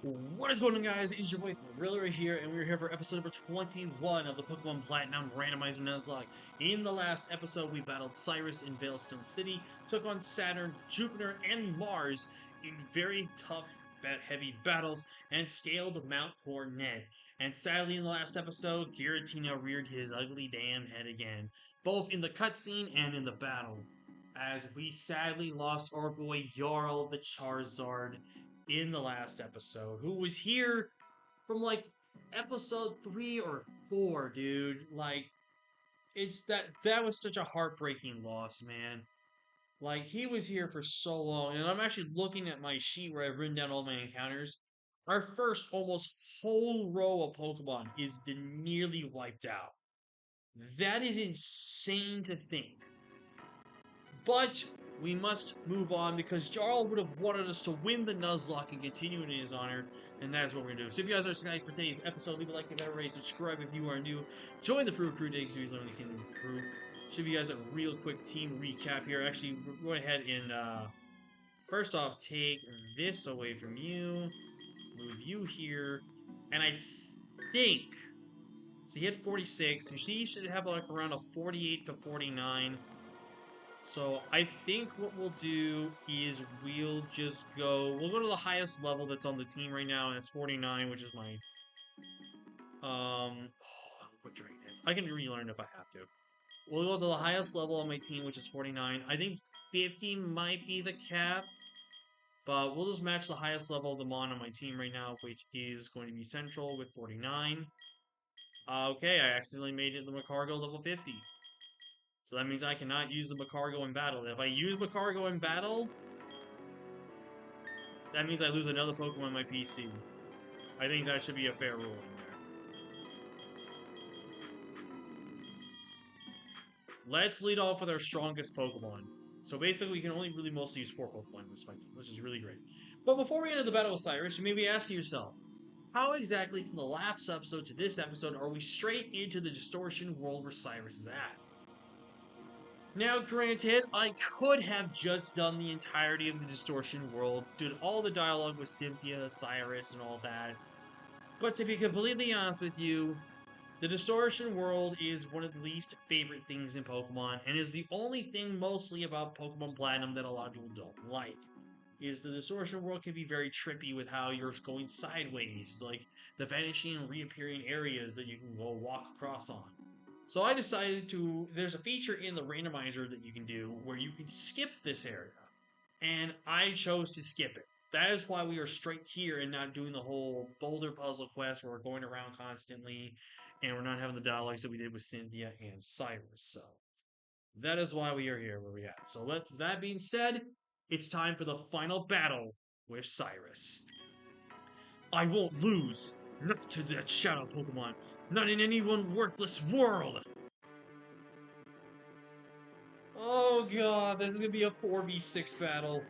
What is going on, guys? It's your boy Thriller here, and we're here for episode number 21 of the Pokemon Platinum Randomizer Nuzlocke. In the last episode, we battled Cyrus in Veilstone City, took on Saturn, Jupiter, and Mars in very tough, heavy battles, and scaled Mount Coronet. And sadly, in the last episode, Giratina reared his ugly damn head again, both in the cutscene and in the battle, as we sadly lost our boy Jarl the Charizard in the last episode, who was here from like episode 3 or 4, dude. Like, it's that was such a heartbreaking loss, man. Like, he was here for so long, and I'm actually looking at my sheet where I've written down all my encounters. Our first almost whole row of Pokemon is been nearly wiped out. That is insane to think. But we must move on because Jarl would have wanted us to win the Nuzlocke and continue in his honor, and that's what we're gonna do. So if you guys are excited for today's episode, leave a like if you haven't already, subscribe if you are new, join the Fruit Crew Day series learn the Kingdom Crew. Should give you guys a real quick team recap here. Actually, we're going ahead and first off take this away from you, move you here, and I think so. He had 46, so she should have like around a 48 to 49. So I think what we'll do is we'll go to the highest level that's on the team right now, and it's 49, which is my what dragon dance? I can relearn if I have to. We'll go to the highest level on my team, which is 49. I think 50 might be the cap, but we'll just match the highest level of the Mon on my team right now, which is going to be Central with 49. Okay, I accidentally made it the Macargo level 50. So that means I cannot use the Macargo in battle. If I use Macargo in battle, that means I lose another Pokemon on my PC. I think that should be a fair ruling there. Let's lead off with our strongest Pokemon. So basically, we can only really mostly use 4 Pokemon in this fight, which is really great. But before we enter the battle with Cyrus, you may be asking yourself, how exactly from the last episode to this episode are we straight into the distortion world where Cyrus is at? Now, granted, I could have just done the entirety of the distortion world, did all the dialogue with Cynthia, Cyrus, and all that. But to be completely honest with you, the distortion world is one of the least favorite things in Pokemon, and is the only thing mostly about Pokemon Platinum that a lot of people don't like. Is the distortion world can be very trippy with how you're going sideways, like the vanishing and reappearing areas that you can go walk across on. So I decided to. There's a feature in the randomizer that you can do where you can skip this area, and I chose to skip it. That is why we are straight here and not doing the whole boulder puzzle quest where we're going around constantly and we're not having the dialogues that we did with Cynthia and Cyrus. So that is why we are here where we are. So that being said, it's time for the final battle with Cyrus. I won't lose! Not to that shadow Pokemon! Not in any one worthless world! Oh god, this is gonna be a 4v6 battle.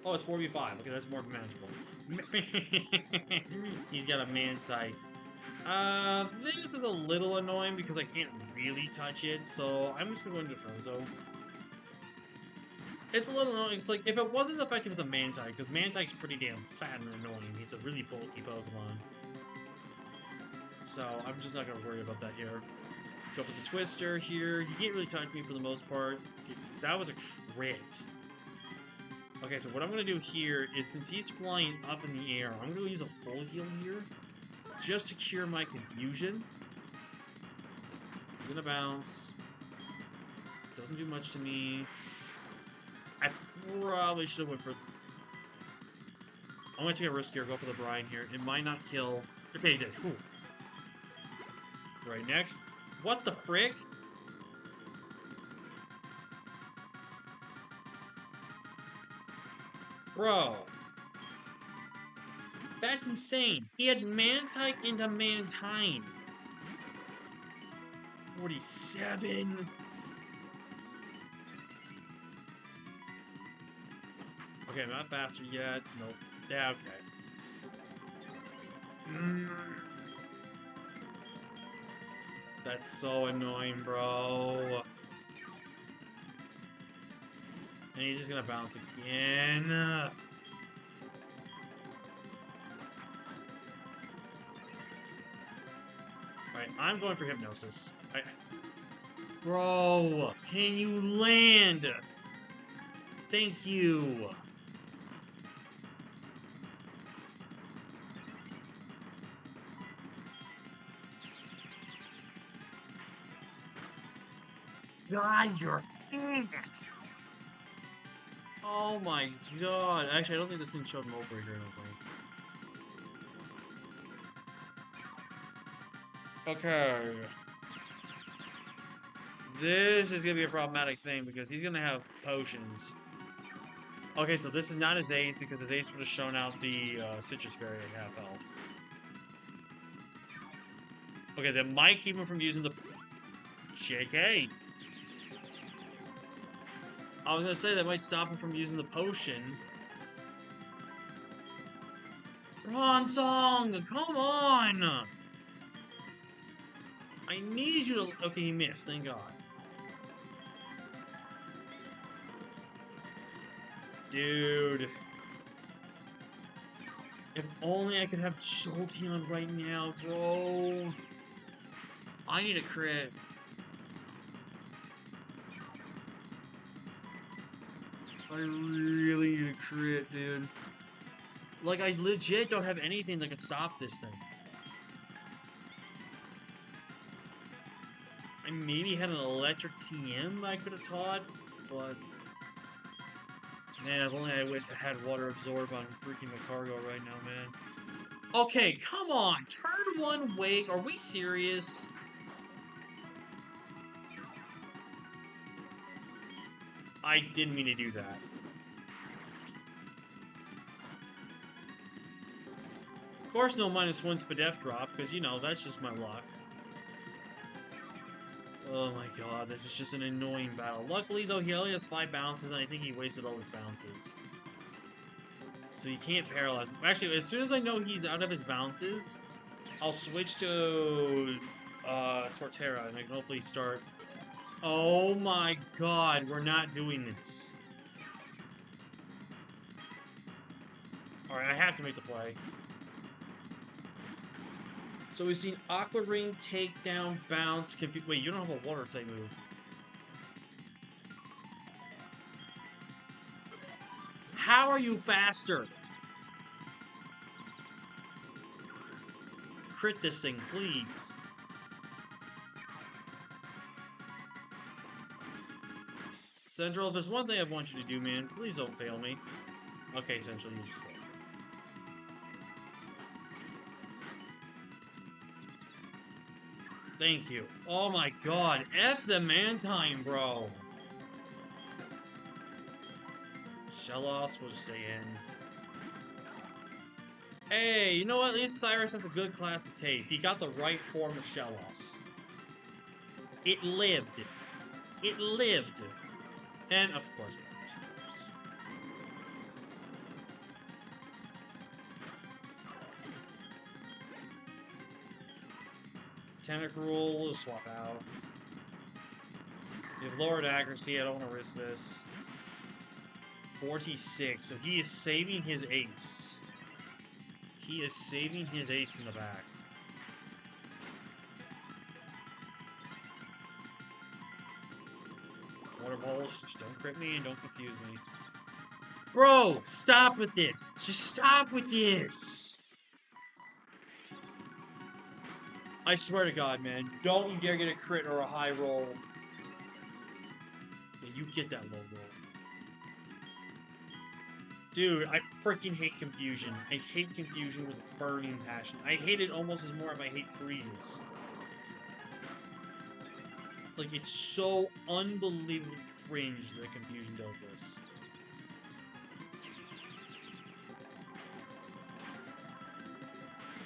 Oh, it's 4v5. Okay, that's more manageable. He's got a man-type. This is a little annoying because I can't really touch it, so I'm just gonna go into Frozo. It's a little annoying. It's like, if it wasn't effective as a man-type, because man-type's pretty damn fat and annoying. It's a really bulky Pokemon. So, I'm just not gonna worry about that here. Go for the Twister here. He can't really touch me for the most part. Okay, that was a crit. Okay, so what I'm going to do here is, since he's flying up in the air, I'm going to use a full heal here, just to cure my confusion. He's going to bounce. Doesn't do much to me. I probably should have went for... I'm going to take a risk here, go for the Brine here. It might not kill. Okay, he did. Cool. Right, next. What the frick? Bro. That's insane. He had Man-type into Mantine. 47. Okay, I'm not faster yet. Nope. Yeah, okay. That's so annoying, bro. And he's just gonna bounce again. Alright, I'm going for Hypnosis. Bro, can you land? Thank you. God, you're... Oh my god. Actually, I don't think this thing showed Mo Breaker, I don't think. Okay. This is gonna be a problematic thing because he's gonna have potions. Okay, so this is not his ace because his ace would have shown out the citrus berry at half health. Okay, that might keep him from using the... JK. I was gonna say that might stop him from using the potion. Bronzong, come on! I need you to... Okay, he missed, thank God. Dude. If only I could have Jolteon right now, bro. I need a crit. I really need a crit, dude. Like, I legit don't have anything that could stop this thing. I maybe had an electric TM I could have taught, but... Man, if only I had water absorb on freaking Cargo right now, man. Okay, come on! Turn 1 Wake, are we serious? I didn't mean to do that. Of course, no -1 Spadef drop, because, you know, that's just my luck. Oh my god, this is just an annoying battle. Luckily, though, he only has 5 bounces, and I think he wasted all his bounces. So he can't paralyze. Actually, as soon as I know he's out of his bounces, I'll switch to Torterra, and I can hopefully start... Oh my god, we're not doing this. Alright, I have to make the play. So we've seen Aqua Ring, Takedown, Bounce, Confuse... Wait, you don't have a Water type move. How are you faster? Crit this thing, please. Central, if there's one thing I want you to do, man, please don't fail me. Okay, Central, you just failed. Thank you. Oh my god, F the Mantine, bro. Shellos will just stay in. Hey, you know what? At least Cyrus has a good class of taste. He got the right form of Shellos. It lived. It lived. And, of course, Tentacruel, we'll swap out. You have lowered accuracy, I don't want to risk this. 46, so he is saving his ace. He is saving his ace in the back. Water balls, just don't crit me and don't confuse me. Bro, stop with this! Just stop with this! I swear to God, man, don't you dare get a crit or a high roll. Yeah, you get that low roll. Dude, I freaking hate confusion. I hate confusion with burning passion. I hate it almost as more if I hate freezes. Like, it's so unbelievably cringe that confusion does this.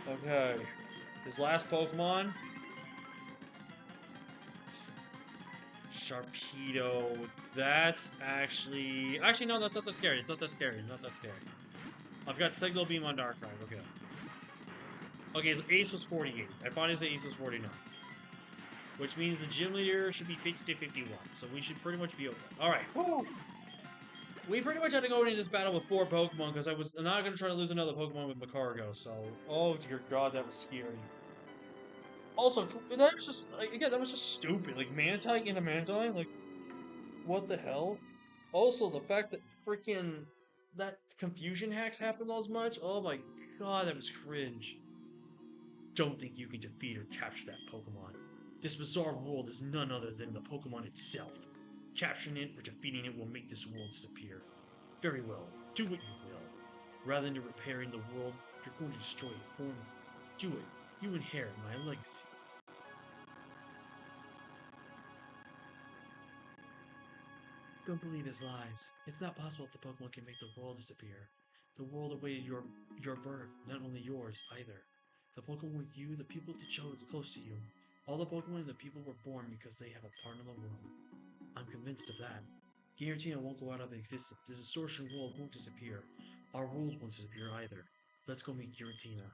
Okay. His last Pokemon. Sharpedo. That's actually... Actually, no, that's not that scary. It's not that scary. It's not that scary. I've got Signal Beam on Darkrai. Okay. Okay, his ace was 48. I thought his ace was 49. Which means the gym leader should be 50 to 51. So we should pretty much be okay. Alright. We pretty much had to go into this battle with 4 Pokemon because I was not going to try to lose another Pokemon with Macargo. So, oh dear God, that was scary. Also, that was just again, that was just stupid. Like Mantine in a Mantine, like what the hell? Also, the fact that freaking that confusion hacks happened as much. Oh my god, that was cringe. Don't think you can defeat or capture that Pokemon. This bizarre world is none other than the Pokemon itself. Capturing it or defeating it will make this world disappear. Very well, do what you will. Rather than repairing the world, you're going to destroy it for me. Do it. You inherit my legacy. Don't believe his lies. It's not possible that the Pokemon can make the world disappear. The world awaited your birth, not only yours either. The Pokemon with you, the people that chose close to you. All the Pokemon and the people were born because they have a part in the world. I'm convinced of that. Giratina won't go out of existence. The distortion world won't disappear. Our world won't disappear either. Let's go meet Giratina.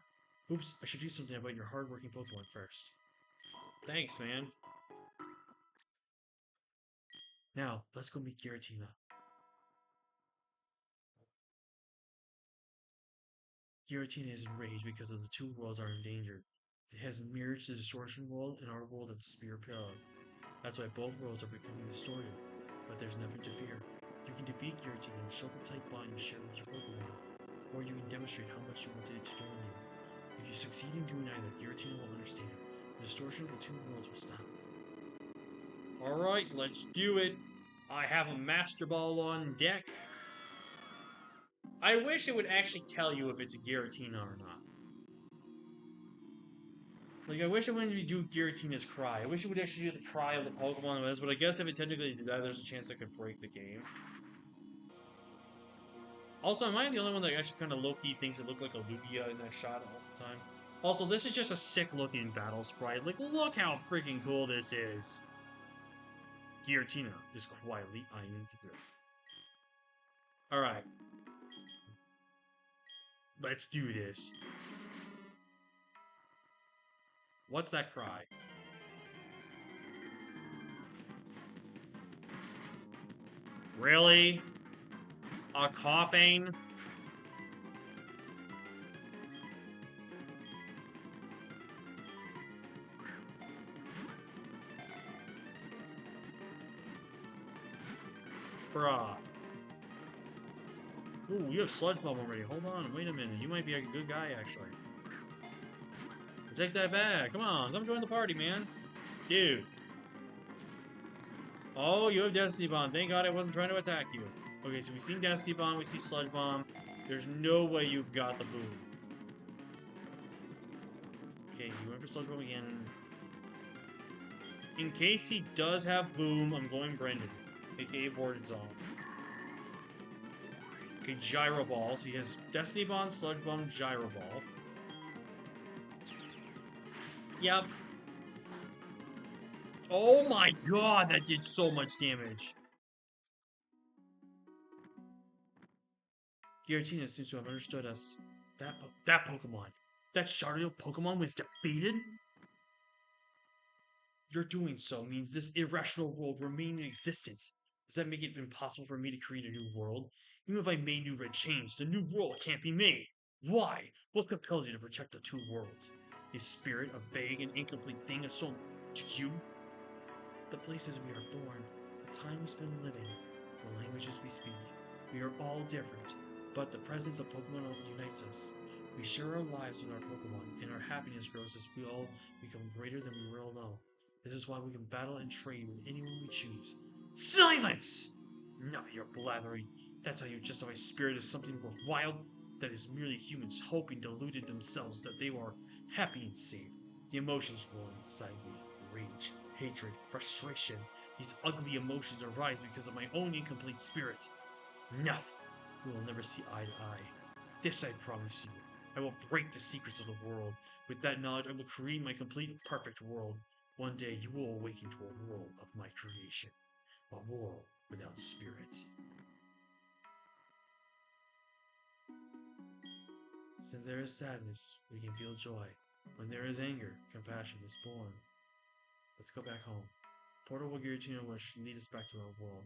Oops, I should do something about your hardworking Pokemon first. Thanks, man. Now, let's go meet Giratina. Giratina is enraged because of the two worlds are endangered. It has merged the distortion world and our world at the Spear Pillar. That's why both worlds are becoming distorted. But there's nothing to fear. You can defeat Giratina and show the type bond you share with your Pokemon. Or you can demonstrate how much you wanted it to join you. If you succeed in doing either, Giratina will understand. The distortion of the two worlds will stop. Alright, let's do it. I have a Master Ball on deck. I wish it would actually tell you if it's a Giratina or not. Like, I wish it wouldn't do Giratina's cry. I wish it would actually do the cry of the Pokemon it was, but I guess if it technically did that, there's a chance it could break the game. Also, am I the only one that actually kind of low-key thinks it looked like a Lugia in that shot all the time? Also, this is just a sick-looking battle sprite. Like, look how freaking cool this is. Giratina is quietly eyeing through. Alright. Let's do this. What's that cry? Really? A coughing? Bruh. Ooh, you have Sludge Bomb already. Hold on, wait a minute. You might be a good guy, actually. Take that back. Come on, come join the party, man. Dude. Oh, you have Destiny Bomb. Thank God I wasn't trying to attack you. Okay, so we've seen Destiny Bomb, we see Sludge Bomb. There's no way you've got the boom. Okay, you went for Sludge Bomb again. In case he does have boom, I'm going Brendan. AKA Boarded Zone. Okay, Gyro Ball. So he has Destiny Bomb, Sludge Bomb, Gyro Ball. Yep. Oh my god, that did so much damage. Giratina seems to have understood us. That Pokemon. That Shadow Pokemon was defeated? Your doing so means this irrational world remain in existence. Does that make it impossible for me to create a new world? Even if I made new red chains, the new world can't be made. Why? What compels you to protect the two worlds? Is spirit a vague and incomplete thing assumed to you? The places we are born, the time we spend living, the languages we speak, we are all different, but the presence of Pokemon unites us. We share our lives with our Pokemon, and our happiness grows as we all become greater than we well know. This is why we can battle and trade with anyone we choose. Silence! Enough of your blathering. That's how you justify spirit as something worthwhile? That is merely humans hoping deluded themselves that they are happy and safe. The emotions roll inside me. Rage, hatred, frustration. These ugly emotions arise because of my own incomplete spirit. Enough! We will never see eye to eye. This I promise you. I will break the secrets of the world. With that knowledge, I will create my complete and perfect world. One day you will awaken to a world of my creation. A world without spirit. Since there is sadness, we can feel joy. When there is anger, compassion is born. Let's go back home. Portal will Giratina will lead us back to our world.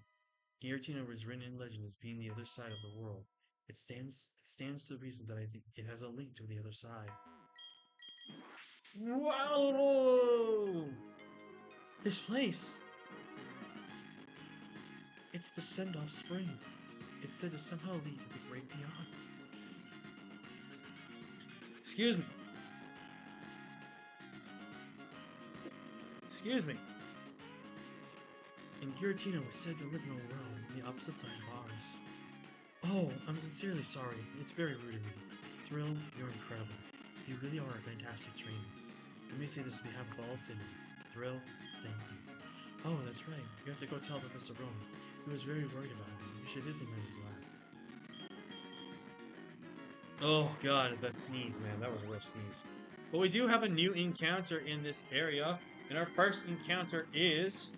Giratina was written in legend as being the other side of the world. It stands to reason that I think it has a link to the other side. Wow! This place! It's the send-off spring. It's said to somehow lead to the great beyond. Excuse me. Excuse me. And GIRATINA was said to live in a realm on the opposite side of ours. Oh, I'm sincerely sorry. It's very rude of me. Thrill, you're incredible. You really are a fantastic trainer. Let me say this on behalf of all City. Thrill, thank you. Oh, that's right. You have to go tell Professor Rowan. He was very worried about me. You should visit him in his lab. Oh god, that sneeze, man. That was a rough sneeze. But we do have a new encounter in this area. And our first encounter is...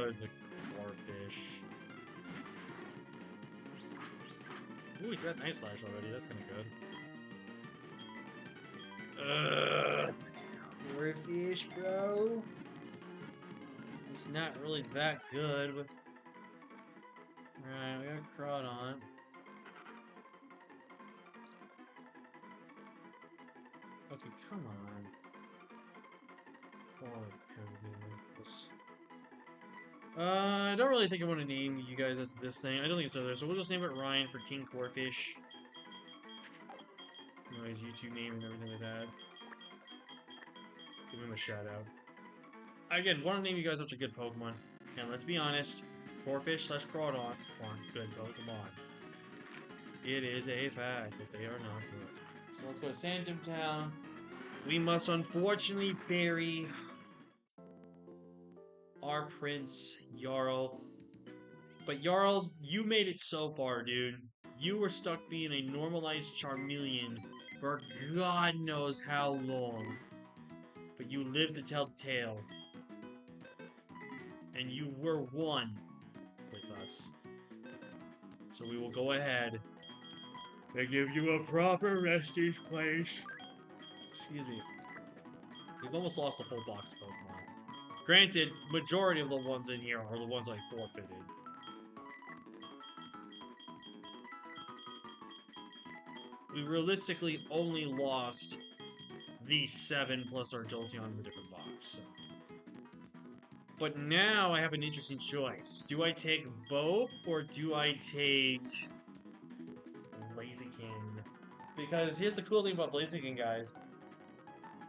it's a Corfish. Ooh, he's got Night Slash already. That's kind of good. Corfish, bro. He's not really that good. But... Alright, we got Crawdon. Okay, come on. I don't really think I want to name you guys after this thing. I don't think it's other, so we'll just name it Ryan for King Corfish. You know, his YouTube name and everything like that. Give him a shout out. Again, want to name you guys after good Pokemon. And let's be honest, Corfish / Crawdon aren't good Pokemon. It is a fact that they are not good. So let's go to Sandom Town. We must unfortunately bury our Prince, Jarl. But Jarl, you made it so far, dude. You were stuck being a normalized Charmeleon for God knows how long. But you lived to tell the tale. And you were one with us. So we will go ahead and give you a proper resting place. Excuse me. We've almost lost a full box of Pokemon. Granted, majority of the ones in here are the ones I forfeited. We realistically only lost these 7 plus our Jolteon in the different box. So. But now I have an interesting choice. Do I take Bope or do I take Blaziken? Because here's the cool thing about Blaziken, guys.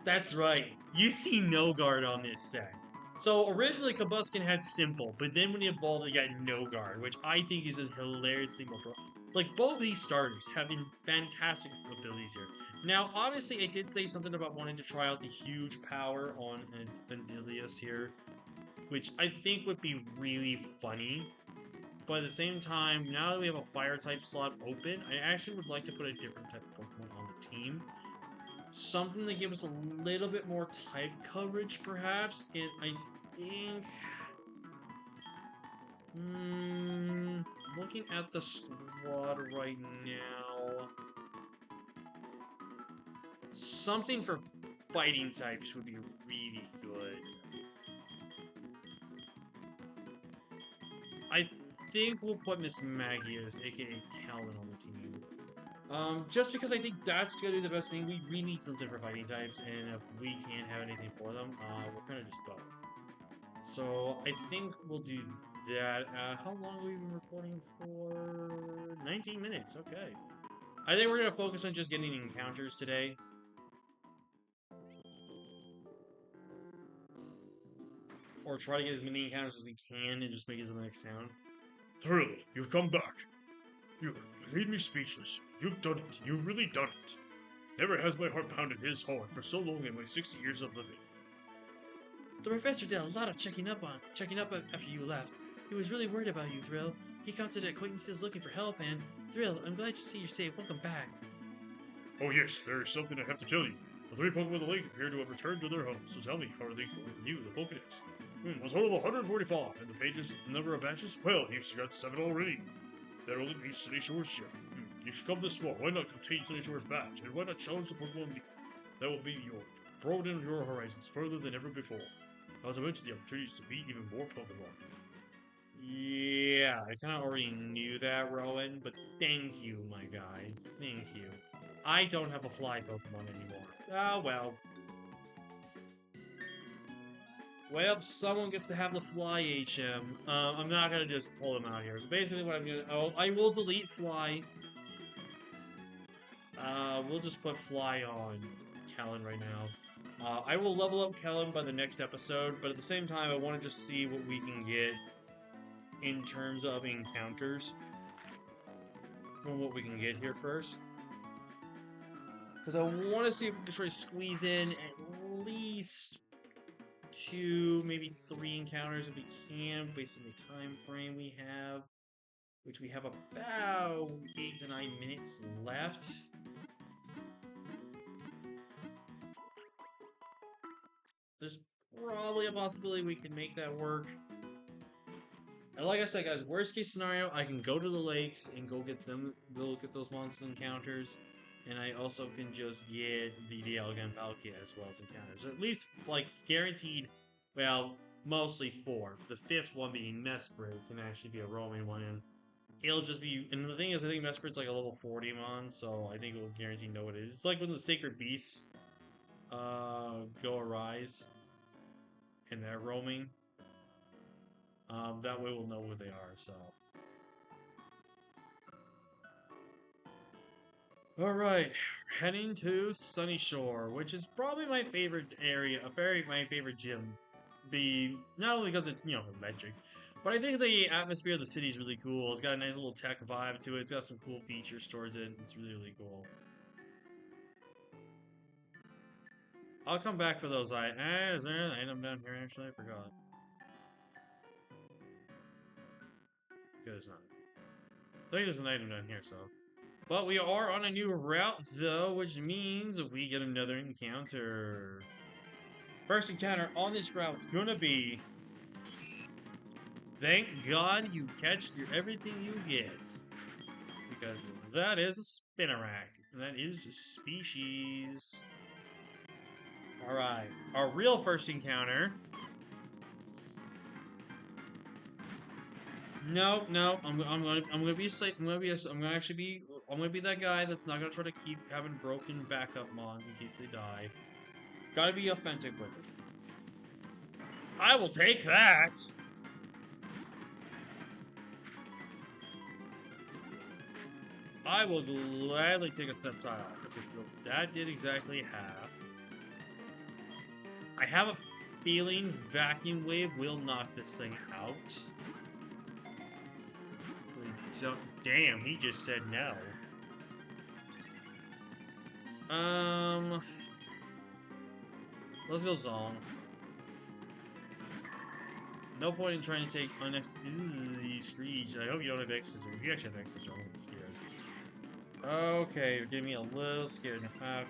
That's right. You see no guard on this set. So originally Combusken had Simple, but then when he evolved, he got No Guard, which I think is a hilarious thing. Like, both of these starters have fantastic abilities here. Now, obviously, I did say something about wanting to try out the huge power on Vandilius here, which I think would be really funny. But at the same time, now that we have a Fire-type slot open, I actually would like to put a different type of Pokemon on the team. Something that gives us a little bit more type coverage, perhaps, and I think... looking at the squad right now... Something for fighting types would be really good. I think we'll put Miss Magius, aka Calvin, on the team. Just because I think that's gonna be the best thing. We need something for fighting types, and if we can't have anything for them, we're kind of just both. So I think we'll do that. How long have we been recording for? 19 minutes, okay. I think we're gonna focus on just getting encounters today. Or try to get as many encounters as we can and just make it to the next sound. Thrill, you've come back. You leave me speechless. You've done it. You've really done it. Never has my heart pounded this hard for so long in my 60 years of living. The professor did a lot of checking up after you left. He was really worried about you, Thrill. He counted acquaintances looking for help, and Thrill, I'm glad to see you're safe. Welcome back. Oh yes, there is something I have to tell you. The 3 Pokemon of the lake appear to have returned to their homes, so tell me, how are they going for you, the Pokedex? A total of 145, and the pages, the number of batches? Well, you've got 7 already. That only leaves Sunny Shore's ship. You should come this far. Why not contain Sunny Shore's badge? And why not challenge the Pokemon League? That will be yours. Broaden your horizons further than ever before. Not to mention the opportunities to meet even more Pokemon. Yeah, I kind of already knew that, Rowan, but thank you, my guy. Thank you. I don't have a fly Pokemon anymore. Ah, well. Well, someone gets to have the fly HM. I'm not gonna just pull him out here. So basically what I'm gonna... Oh, I will delete fly. We'll just put fly on Kellen right now. I will level up Kellen by the next episode, but at the same time, I want to just see what we can get in terms of encounters from what we can get here first. Because I want to see if we can try to squeeze in at least 2, maybe 3 encounters if we can, based on the time frame we have, which we have about 8 to 9 minutes left. There's probably a possibility we can make that work. And like I said, guys, worst case scenario, I can go to the lakes and go get those monster encounters, and I also can just get the Dialga and Palkia as well as encounters. Or at least, like, guaranteed, well, mostly 4. The 5th one being Mesprit can actually be a roaming one, and it'll just be... And the thing is, I think Mesprit's like a level 40 mon, so I think it will guarantee know what it is. It's like when the Sacred Beasts go arise, and they're roaming. That way we'll know who they are, so. Alright, heading to Sunny Shore, which is probably my favorite area, my favorite gym. Not only because it's, electric, but I think the atmosphere of the city is really cool. It's got a nice little tech vibe to it, it's got some cool features towards it, it's really, really cool. I'll come back for those items. Is there an item down here, actually? I forgot. Okay, there's not. I think there's an item down here, so. But we are on a new route, though, which means we get another encounter. First encounter on this route is gonna be... Thank God you catch everything you get. Because that is a Spinarak. That is a species. Alright, our real first encounter... No, I'm gonna be safe. I'm gonna be that guy that's not gonna try to keep having broken backup mons in case they die. Gotta be authentic with it. I will take that. I will gladly take a Sceptile. Okay, so that did exactly half. I have a feeling Vacuum Wave will knock this thing out. So, damn, he just said no. Let's go Zong. No point in trying to take unnecessary Screech. I hope you don't have X-Scissor. If you actually have X-Scissor, I'm gonna be scared. Okay, you're getting me a little scared. Okay.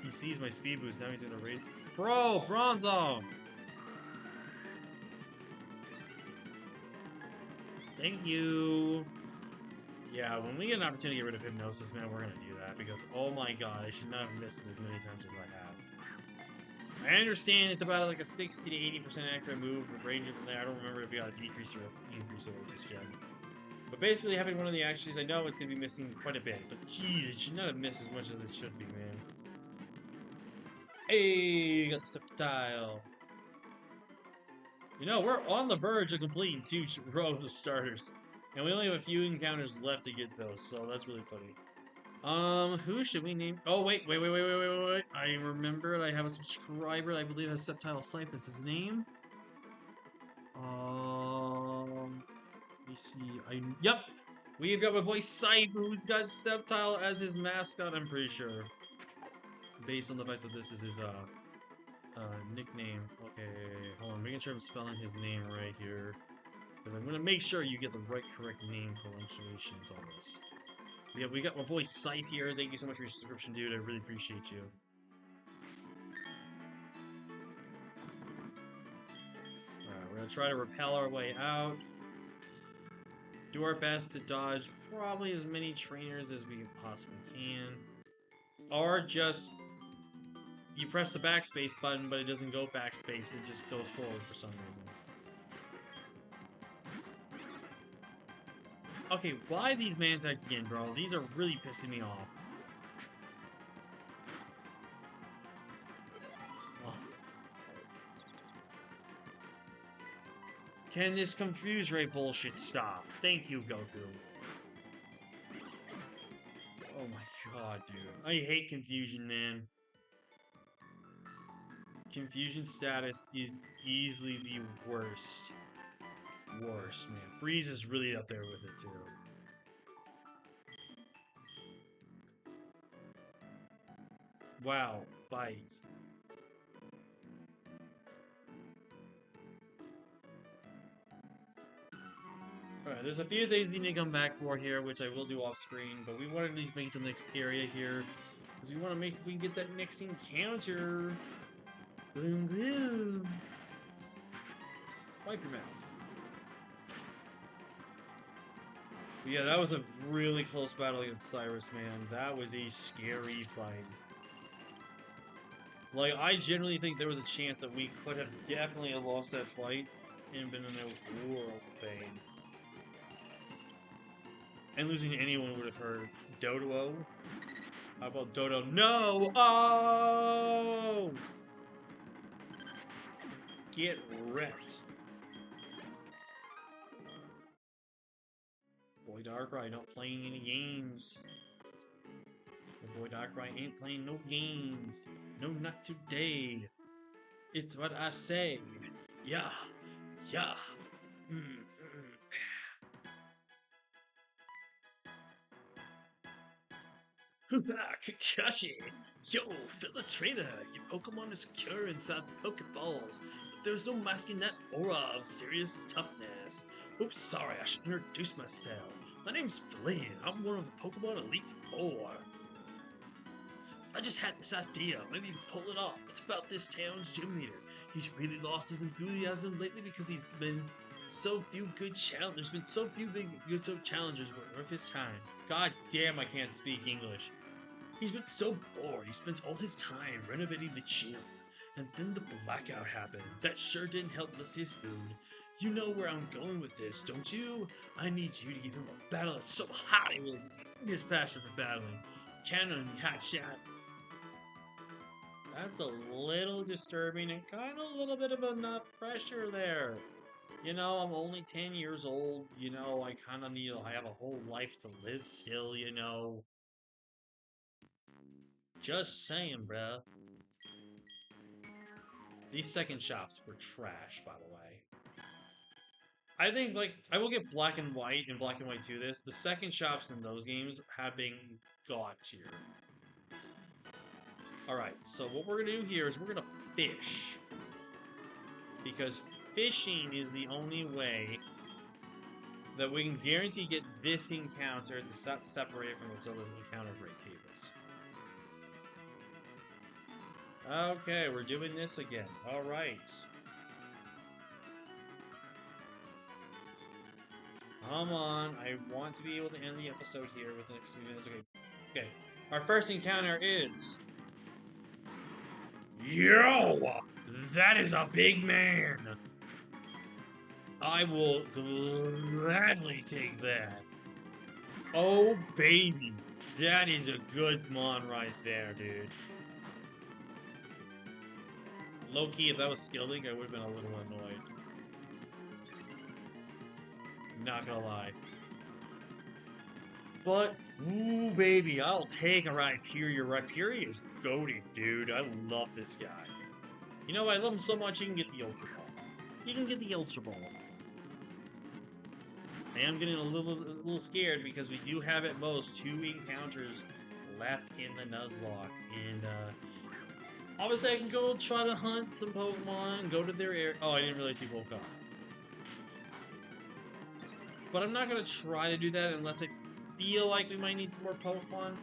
He sees my speed boost, now he's gonna raise. Bro, Bronzong! Thank you. Yeah, when we get an opportunity to get rid of Hypnosis, man, we're gonna do that because, oh my god, I should not have missed it as many times as I have. I understand it's about like a 60 to 80% accurate move with range from there. I don't remember if we got a decrease or increase over this gen. But basically, having one of the actions, I know it's gonna be missing quite a bit, but jeez, it should not have missed as much as it should be, man. Hey, got the Sceptile. You know, we're on the verge of completing 2 rows of starters. And we only have a few encounters left to get those, so that's really funny. Who should we name? Oh, wait. I remembered I have a subscriber I believe has Sceptile Scythe as his name. Let me see. Yep! We've got my boy Scythe, who's got Sceptile as his mascot, I'm pretty sure. Based on the fact that this is his, nickname. Okay, hold on, making sure I'm spelling his name right here. Because I'm going to make sure you get the correct name pronunciations on this. Yeah, we got my boy Scythe here. Thank you so much for your subscription, dude. I really appreciate you. Alright, we're going to try to repel our way out. Do our best to dodge probably as many trainers as we possibly can. Or just you press the backspace button, but it doesn't go backspace, it just goes forward for some reason. Okay, why these Mantics again, bro? These are really pissing me off. Oh. Can this confuse rate bullshit stop? Thank you, Goku. Oh my god, dude. I hate confusion, man. Confusion status is easily the worst. Worst, man. Freeze is really up there with it, too. Wow, bite. Alright, there's a few things we need to come back for here, which I will do off screen, but we want to at least make it to the next area here. Because we want to make we can get that next encounter. Boom boom. Wipe your mouth. But yeah, that was a really close battle against Cyrus, man. That was a scary fight. Like, I generally think there was a chance that we could have definitely lost that fight and been in a world of pain. And losing anyone would have hurt. Dodo? How about Dodo? No! Oh! Get wrecked. Boy Darkrai not playing any games. The boy Darkrai ain't playing no games. No, not today. It's what I say. Yeah. Yeah. Kakashi! Yo, fellow trainer, your Pokemon is secure inside Pokeballs, but there's no masking that aura of serious toughness. Oops, sorry, I should introduce myself. My name's Flynn, I'm one of the Pokemon Elite Four. I just had this idea, maybe you can pull it off. It's about this town's gym leader. He's really lost his enthusiasm lately because there's been so few good challengers worth his time. God damn, I can't speak English. He's been so bored, he spends all his time renovating the gym. And then the blackout happened. That sure didn't help lift his mood. You know where I'm going with this, don't you? I need you to give him a battle that's so hot he will lose his passion for battling. Count on me, hotshot. That's a little disturbing and kind of a little bit of enough pressure there. You know, I'm only 10 years old. You know, I kind of need, I have a whole life to live still, you know. Just saying, bruh. These second shops were trash, by the way. I think, like, I will get Black and White and Black and White 2 this. The second shops in those games have been god tier. Alright, so what we're gonna do here is we're gonna fish. Because fishing is the only way that we can guarantee get this encounter that's not separated from its other encounter Great Tavis. Okay, we're doing this again. Alright. Come on, I want to be able to end the episode here with the next few minutes. Okay. Our first encounter is... Yo! That is a big man! I will gladly take that. Oh, baby. That is a good mon right there, dude. Low-key, if that was Skilling, I would have been a little annoyed. Not gonna lie. But, ooh, baby, I'll take a Rhyperior. Rhyperior is goated, dude. I love this guy. You know, I love him so much, he can get the Ultra Ball. He can get the Ultra Ball. I am getting a little scared because we do have at most 2 encounters left in the Nuzlocke. And, obviously I can go try to hunt some Pokemon, go to their area. Oh, I didn't really see Volcom. But I'm not going to try to do that unless I feel like we might need some more Pokemon.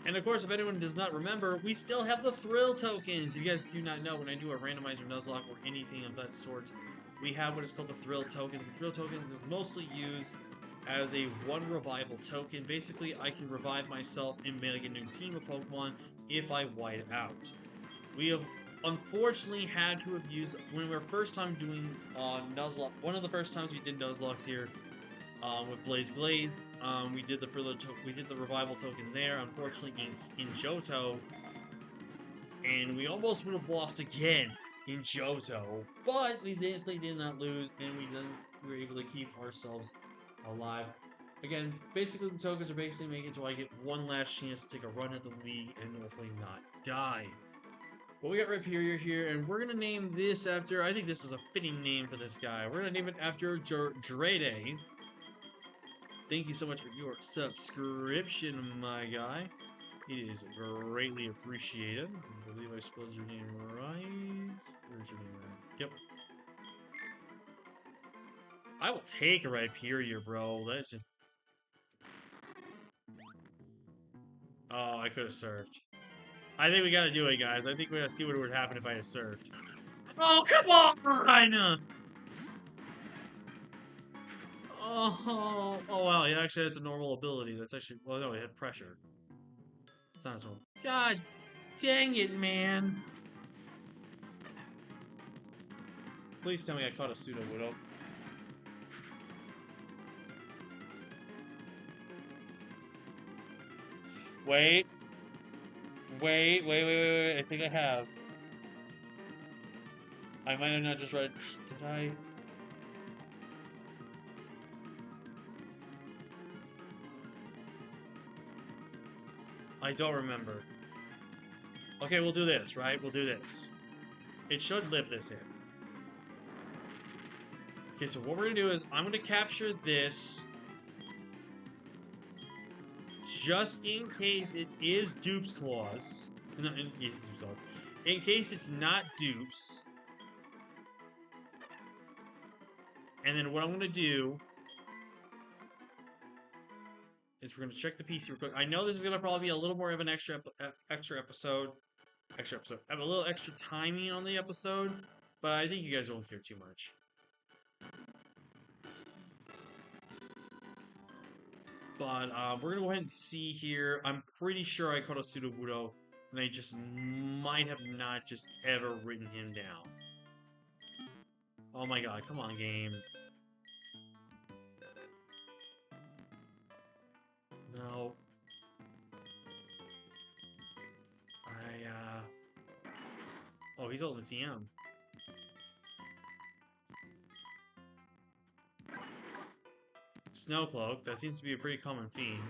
And of course, if anyone does not remember, we still have the Thrill Tokens. If you guys do not know, when I do a Randomizer Nuzlocke or anything of that sort, we have what is called the Thrill Tokens. The Thrill Token is mostly used as a 1 revival token. Basically, I can revive myself and make a new team of Pokemon if I white out. We have unfortunately had to have used when we were first time doing Nuzlocke. One of the first times we did Nuzlocks here with Blaze Glaze. We did the revival token there. Unfortunately, in Johto, and we almost would have lost again in Johto, but we did not lose, and we were able to keep ourselves alive. Again, basically the tokens are basically making it so I get one last chance to take a run at the league and hopefully not die. Well, we got Rhyperior here, and we're gonna name this after. I think this is a fitting name for this guy. We're gonna name it after Girate. Thank you so much for your subscription, my guy. It is greatly appreciated. I believe I spelled your name right. Where's your name right? Yep. I will take a Rhyperior, bro. That's just... Oh, I could have served. I think we gotta do it, guys. I think we gotta see what would happen if I had served. Oh, come on! Oh, wow, he actually has a normal ability. That's actually... Well, no, he had pressure. It's not as normal. God dang it, man! Please tell me I caught a Pseudo Widow. Wait. I think I have. I might have not just read. Did I? I don't remember. Okay, we'll do this, right? We'll do this. It should live this in. Okay, so what we're gonna do is I'm gonna capture this just in case it is Dupe's Claws. No, in case it's Dupe's Claws. In case it's not Dupe's. And then what I'm gonna do is we're gonna check the PC real quick. I know this is gonna probably be a little more of an extra episode. I have a little extra timing on the episode, but I think you guys won't care too much. But we're gonna go ahead and see here. I'm pretty sure I caught a Pseudo-Budo, and I just might have not just ever written him down. Oh my god, come on, game. No. Oh, he's holding the TM. Snowcloak, that seems to be a pretty common theme.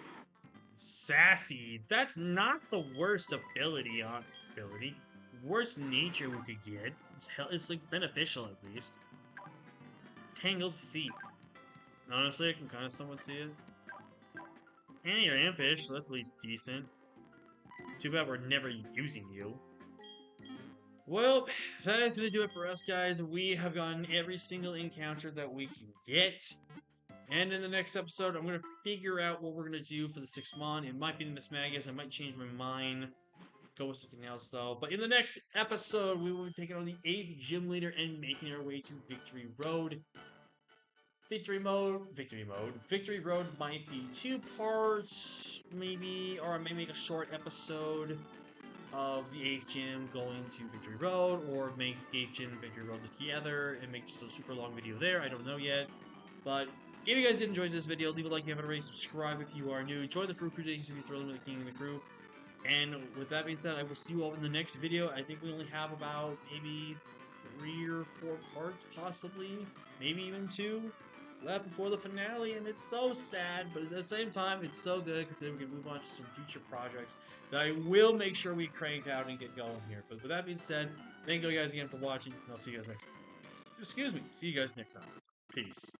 Sassy, that's not the worst ability. Worst nature we could get. It's like beneficial at least. Tangled Feet. Honestly, I can kind of somewhat see it. And you're Ampish, so that's at least decent. Too bad we're never using you. Well, that is going to do it for us, guys. We have gotten every single encounter that we can get. And in the next episode, I'm going to figure out what we're going to do for the 6th Mon. It might be the Miss Magus. I might change my mind. Go with something else, though. But in the next episode, we will be taking on the 8th Gym Leader and making our way to Victory Road. Victory Road might be 2 parts, maybe, or I may make a short episode of the 8th gym going to Victory Road, or make 8th gym and Victory Road together and make just a super long video there. I don't know yet. But if you guys did enjoy this video, leave a like if you haven't already, subscribe if you are new, join the crew days if you're thrilling with the king of the crew. And with that being said, I will see you all in the next video. I think we only have about maybe 3 or 4 parts, possibly, maybe even 2 left before the finale, and it's so sad, but at the same time, it's so good because then we can move on to some future projects that I will make sure we crank out and get going here. But with that being said, thank you guys again for watching, and I'll see you guys next time. See you guys next time. Peace.